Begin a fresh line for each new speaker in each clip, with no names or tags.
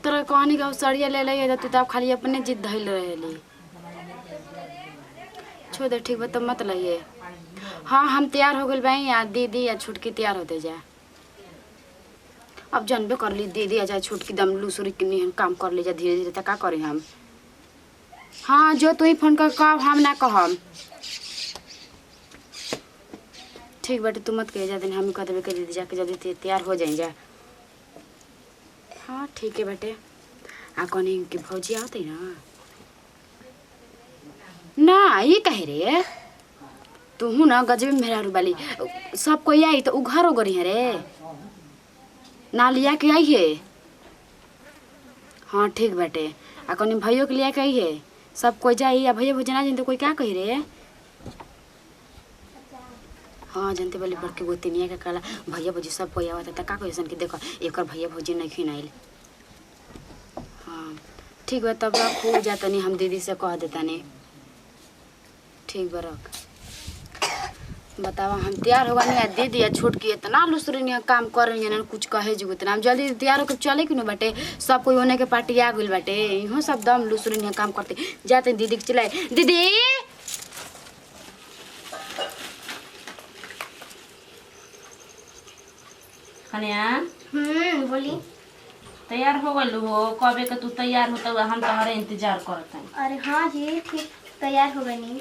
तोरा कहानी का सड़िया ले ले तू तो खाली अपने जिद धैल रहेली। छोड़ दे ठीक बा तो मत लइए। हाँ हम तैयार हो गए भाई या दीदी या छुटकी तैयार होते जा। अब जानबे कर ली दीदी आ जाए छुटकी दम लूसुरी किन्नी काम कर ले जा धीरे धीरे तक का करें हम। हाँ जो तू ही फोन कर कह हम ना कहम। ठीक बाटे तू मत कह जा दिन हम कह देबे के दीदी जाके जल्दी तैयार हो जाए जा। हाँ ठीक है बेटे आ कौन की भौजी आती ना ये कहे रे तू हूँ ना गजबे मेहरारू वाली सब कोई आई तो उ घर हो गई है रे ना लिया के आई है। हाँ ठीक बेटे आ कौन भैया के लिया के आई है सब कोई जाई या भैया भोजना जिन तो कोई क्या कही रे। हाँ जनते वाली बढ़ के गोतिनिया के कला भैया भौजी सब कोई आवता त का कहिसन कि देखो एक भैया भौजी नहीं खिनाइल। हाँ ठीक बा तब रखो जातनी हम दीदी से कह देतानी। ठीक बा रख बतावा हम तैयार होगा नहीं दीदी या छुटकी इतना लुसरी नहीं काम कर रही है कुछ कहे जो इतना हम जल्दी तैयार होकर चले कि नहीं बाटे सब कोई होने के पार्टी आ गई बाटे इहो सब दम लुसरी नहीं काम करते जाते दीदी के चिल्लाए दीदी।
कन्या
बोली
तैयार हो गल हो कबे के तू तैयार हो तो हम तोहरे इंतजार करत हई।
अरे हाँ जी ठीक तैयार हो गई।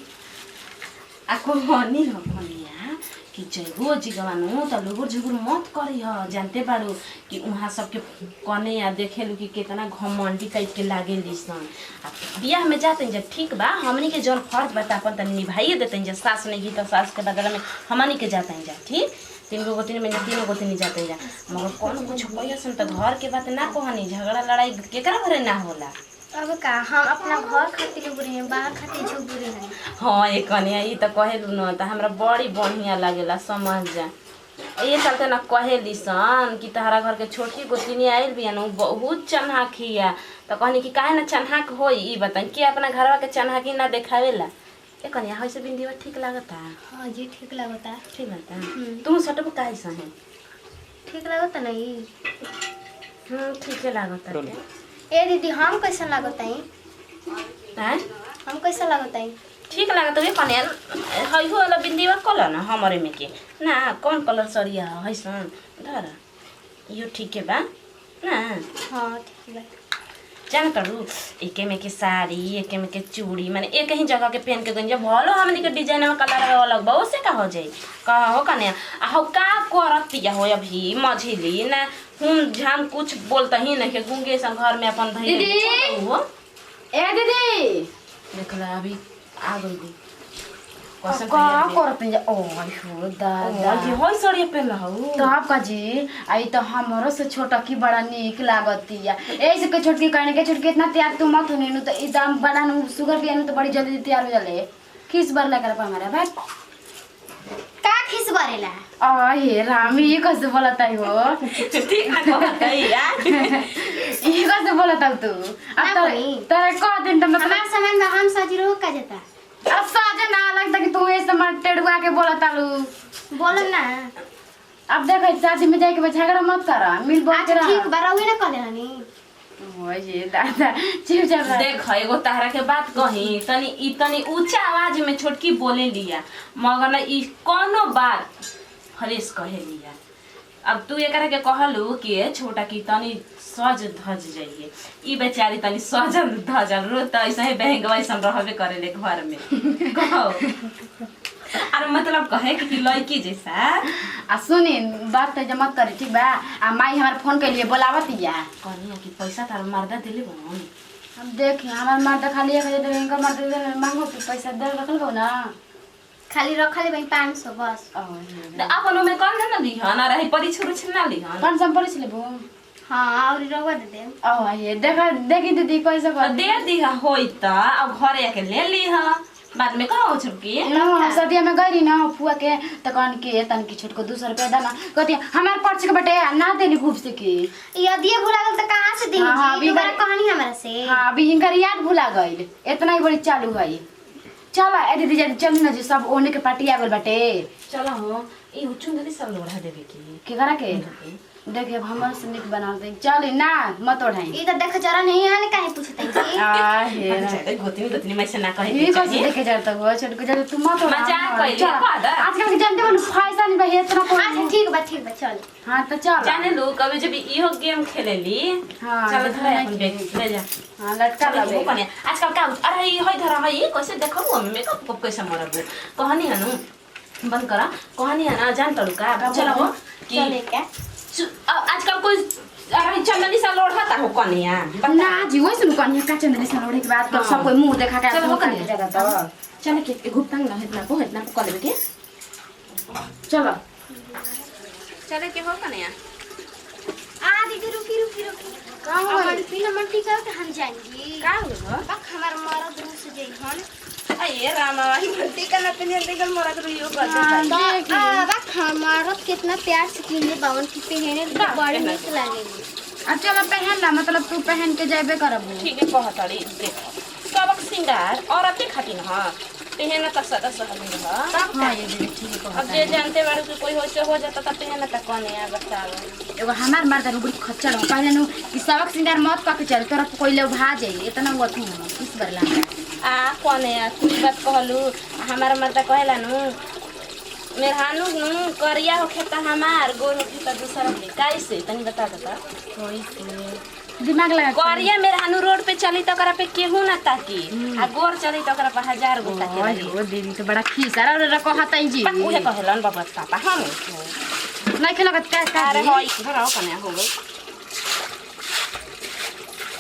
आ कहनी हो कन्या कि जइबो जिगवानु त लुगुर झुगुर मत करी ह जानते बाड़ू कि उहाँ सबके कने या देखेलू कि कितना घमंडी टाइप के लागे लिसन। आ बियाह में जाते जब ठीक बा हमनी के जौन फर्ज बता अपन तनी निभाइए देते जा सास नहीं तो सास के बगल में हमनी के जाते जा ठीक 3 गो गोतनी में 3 गोतनी जाते जा मगर कौन कुछ कहिसन त घर के बात ना कहनी झगड़ा लड़ाई केकरा घरे ना होला।
अब का हम अपना घर खातिर बुरे हैं बाहर खातिर जो बुरे हैं।
हाँ एक कन्या ई त कहेलू न त हमरा बड़ी बढ़िया लागेला समझ जा ये चलते न कहेली सन कि तहरा घर के छोटकी गोतनी आइल बिया न बहुत चन्हाकिया त कहनी कि काहे न चन्हाक होई ई बताई कि अपना घरवा के चन्हाकी ना देखावेला। ए कन्या हइसे बिंदीवा ठीक लागता।
हाँ जी ठीक लगता।
ठीक लगता तू सटब काहे सहे
ठीक लगता नहीं।
ठीक लागता
ए दीदी हम कैसा लगता है
हैं
हम कैसा लगता है
ठीक लागत वे कन्या हई हो वाला बिंदीवा कलर न हमरे में के ना कौन कलर सरिया हइसन धर यो ठीक है बा ना।
हाँ ठीक है
जान करू एके में के साड़ी एके में के चूड़ी माने एक ही जगह के पहन के गंजा भलो हमनी के डिजाइन में कलर अलग बा ओसे का हो जाई का हो कन्या आ हो का करतिया हो अभी मझिली ना हम झाम कुछ बोलता ही नहीं के गुंगे सन घर में अपन धई
दीदी
हो
ए दीदी
देखला अभी आ गई दी
का करत जा ओ हो दादा
जी होई सड़िया पे लहू
तब का जी आई तो हमरो से छोटा की बड़ा निक लागतिया ऐसे के छोटकी कहने के छोटकी इतना तैयार तू मत होने तो एकदम बड़ा न शुगर पियानु तो बड़ी जल्दी तैयार हो जाले किस बार लगा पर हमारा भाई
का खिस बरेला
आ हे राम ये कैसे बोलता है हो
ठीक ना कहत है यार
ये कैसे बोलता तू अब तो तेरे को दिन तो मतलब
हमार सामान में हम सजीरो का जाता
अब साजा ना लगता कि तू ऐसे मत टेढ़ुआ के बोलता लू
बोलन ना।
अब देख शादी में जाके झगड़ा मत करा मिल बात
अच्छा ठीक बराउए ना कहले हनी
हो ये दादा चिव जा
देख एगो तहरा के बात कही तनी ऊंचा आवाज में छोटकी बोले लिया मगर न ई कोनो बात हरेश कहे लिया। अब तू एकरा के कहलू कि छोटा की तनी सज धज जाइए ई बेचारी तनी सजल धजल रो त ऐसे ही बहंगवा ऐसा रहबे करेले घर में कहो अरे मतलब कहे कि लड़की जैसा
आ सुनी बात तो मत करी ठीक बा आ माई हमार फोन के लिए बोलावतिया
कहनी कि पैसा तार मर्दा दिले बनो
हम देखी हमार मर्द खाली 1000 दे इनका मर्द मांगो कि पैसा दे रखल गो ना
खाली रखले भाई 500 बस।
अपन में कौन ना लिहन आ रही परी छोरू छिना लिहन
500 पड़ी लेबो।
हाँ और रवा दे दे
ओ ये देखा देखी दीदी कैसे कर
दे दिहा होई त अब घरे आके ले लिहा बाद में कहो छुटकी
ना सदिया में गई ना फुआ के त कौन के तन की छोट को 200 रुपया देना कहती हमार पर्च के बटे ना देनी खूब से की
यदि भुला गल त कहां से देही जी दोबारा कहानी हमरा से।
हां अभी इनकर याद भुला गइल इतना ही बड़ी चालू है चला ए दीदी जल्दी चल ना जी सब ओने के पार्टी आ गइल बाटे
चला हो ई हुचुन दीदी सब लोढ़ा देबे की
के करा के देखिए हमर से निक बना दे चल ना मत ओढ़ाई
ई त देख जरा नहीं आने काहे पूछते जी
आ हे
चाहे गोतनी गोतनी मैं से ना कहे
ये कैसे देखे जाता है छोट को जब तुम मत ओढ़ा
मजाक कइले पादा
आजकल के जानते हो फैशन में इतना
अच्छा ठीक बा चल
हां तो चल
जाने लो कभी जब इहो गेम खेलेली
हां
चल धर अपन बैग ले जा
हां लटका
चल
लगे
कने आजकल का अरे ई होय धरा है कैसे देखो हम मेकअप को कैसे मरबो कहानी है नु बंद करा कहानी है ना जान तड़ू का चलो हो कि
चले क्या
आजकल कोई अरे चंदनी सा लोढ़ाता हो कनिया
ना जी वही सुन कन्या का चंदनी से लोड़े के बाद तो सब कोई मुंह देखा के
चल हो
करने
कनिया
जगह तो
चल के घुटन ना इतना को कर लेबे के
चलो
चले के हो कनिया
आ दीदी रुकी
का हो
हमर पिन हमर टीका के हम जाएंगी
का हो
बक हमार मरद रूस जई हन
अये रामा ही घंटी का ना पहने देखल मोरा तो यो कर दे
बक हमार कितना प्यार से किने बावन की पहने बड़ी नीक लागेली
अब चलो पहन ला मतलब तू पहन के जाबे करबू
ठीक है कहतड़ी देखो सबक सिंगार औरतें खातिर हां पहना त सदा सहल रहा
हां ये दीदी ठीक है
अब जे जानते बारू कि कोई होसे हो जाता त पहना त कौन है बताओ
एगो हमार मर्द रुबड़ी खच्चर हो पहले नु ई सबक सिंगार मत का के चल तोरा कोई ले भा जाई इतना वो थू किस बरला
आ कौन है तू बात कहलू हमारा मर्दा कहेला नु मेहरानू नु करिया हो खेता हमार गोर हो खेता दूसरा के कैसे तनी बता दता
कोई से दिमाग लगा
करिया मेहरानू रोड पे चली त करा पे केहू ना ताकी आ गोर चली त करा पे 1000 गो ताकी रही
ओ दीदी तो बड़ा खीसा रे कहता जी
पर उहे कहेलन बाबा पापा हम
नहीं खेला का का
अरे होई घराओ कने हो गई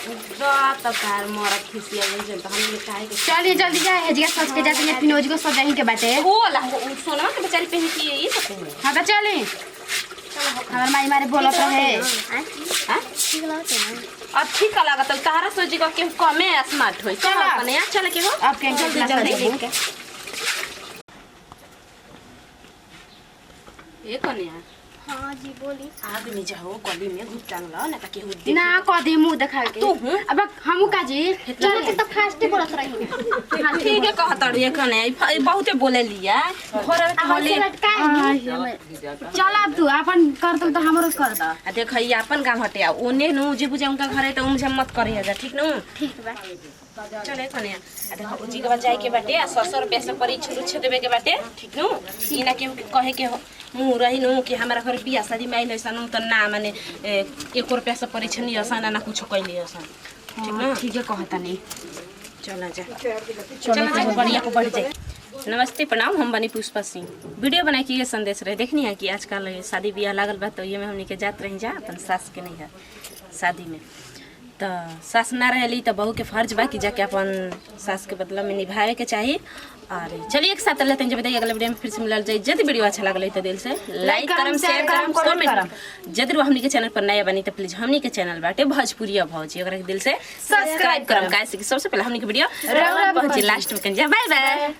तो कार मोरा खिसिया गई त हम काहे के
चलिए जल्दी जाए हेजिया सज के जाते हैं फिनोज को सजाही के बाटे
होला सोना के बेचारी पहन के ये सब पहन
हां तो चली हमार माई मारे बोलत रहे
हां
ठीक लागते ना
अब ठीक लागत है तारा सोची को के कमे स्मार्ट होई चल अपने यहाँ चल के हो
आप के जल्दी जल्दी
ये कन्या
हां जी बोली
आदमी जाओ गली में घुस टांगला ना ताकि हो
ना कदी मुंह देखा के
तू हूँ?
अब हमू का जी
चल के तो फास्ट बोलत रही
हां ठीक है कहत ये कन्या बहुते बोले लिया घर के होली
चल अब तू अपन कर तो हमरो कर द
आ देख ई अपन गांव हटे ओने नु जे बुझे उनका घर है तो उनसे मत करिए जा ठीक नु
ठीक बा
चले कन्या आ देखो उजी के जाए के बाटे आ 100 रुपया से परी छुरु देवे के बाटे ठीक नु इना के कहे के मुँह रही नु कि हमारा घर बियाह शादी में आइल नु तो ना माने 1 रुपया से परी छनी असन ना कुछ कैली असन ठीक ना
ठीक है कहता नहीं
चला जा चला बढ़िया को बढ़ जाए नमस्ते प्रणाम हम बनी पुष्पा सिंह वीडियो बना के ये संदेश रहे देखनी है कि आजकल शादी ब्याह लागल बा तो ये में हमनी के जात रही जा अपन सास के नहीं है शादी में तो सास ना रहली तो बहू के फर्ज बा कि जाके अपन सास के बदला में निभावे के चाहिए और चलिए एक साथ लेते हैं जब बताइए अगले वीडियो में फिर से मिलल जाए यदि वीडियो अच्छा लगल तो दिल से लाइक करम शेयर करम कमेंट करम यदि हमनी के चैनल पर नया बनी तो प्लीज हमनी के चैनल बाटे भोजपुरिया भौजी ओकरा के दिल से सब्सक्राइब करम काहे से कि सबसे पहले हमनी के वीडियो पहुंचे लास्ट में बाय बाय